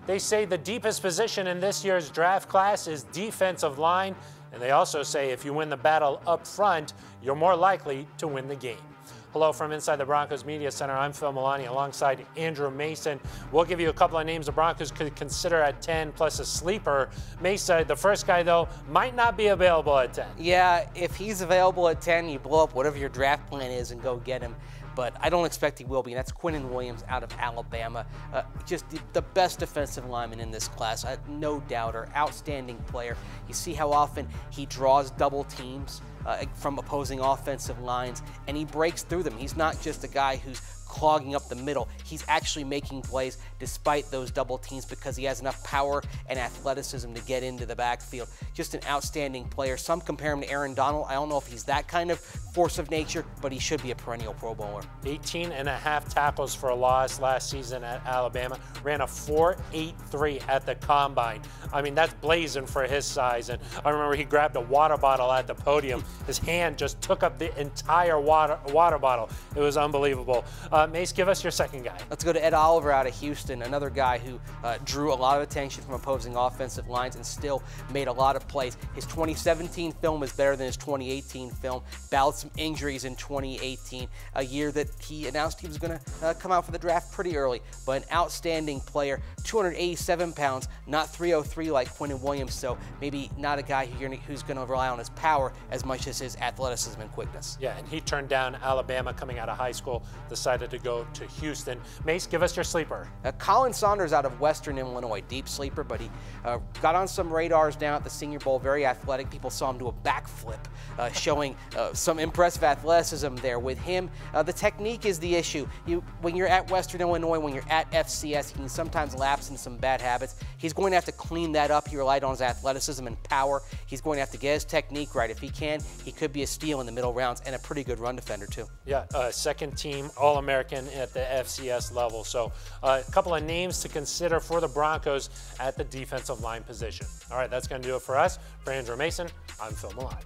They say the deepest position in this year's draft class is defensive line, and they also say if you win the battle up front, you're more likely to win the game. Hello from inside the Broncos Media Center. I'm Phil Milani alongside Andrew Mason. We'll give you a couple of names the Broncos could consider at 10 plus a sleeper. Mason, the first guy, though, might not be available at 10. Yeah, if he's available at 10, you blow up whatever your draft plan is and go get him. But I don't expect he will be, and that's Quinnen Williams out of Alabama. Just the best defensive lineman in this class, no doubter, outstanding player. You see how often he draws double teams from opposing offensive lines, and he breaks through them. He's not just a guy who's clogging up the middle. He's actually making plays despite those double teams because he has enough power and athleticism to get into the backfield. Just an outstanding player. Some compare him to Aaron Donald. I don't know if he's that kind of force of nature, but he should be a perennial Pro Bowler. 18.5 tackles for a loss last season at Alabama. Ran a 4.83 at the combine. I mean, that's blazing for his size. And I remember he grabbed a water bottle at the podium. His hand just took up the entire water bottle. It was unbelievable. Mace, give us your second guy. Let's go to Ed Oliver out of Houston, another guy who drew a lot of attention from opposing offensive lines and still made a lot of plays. His 2017 film is better than his 2018 film. Battled some injuries in 2018, a year that he announced he was going to come out for the draft pretty early, but an outstanding player. 287 pounds, not 303 like Quinnen Williams, so maybe not a guy who's going to rely on his power as much as his athleticism and quickness. Yeah, and he turned down Alabama coming out of high school, decided to go to Houston. Mace, give us your sleeper. Colin Saunders out of Western Illinois, deep sleeper, but he got on some radars down at the Senior Bowl, very athletic. People saw him do a backflip, showing some impressive athleticism there with him. The technique is the issue. When you're at Western Illinois, when you're at FCS, you can sometimes lapse into some bad habits. He's going to have to clean that up. He relied on his athleticism and power. He's going to have to get his technique right. If he can, he could be a steal in the middle rounds and a pretty good run defender too. Yeah, second team All-American at the FCS level. So a couple of names to consider for the Broncos at the defensive line position. All right, that's going to do it for us. For Andrew Mason, I'm Phil Milani.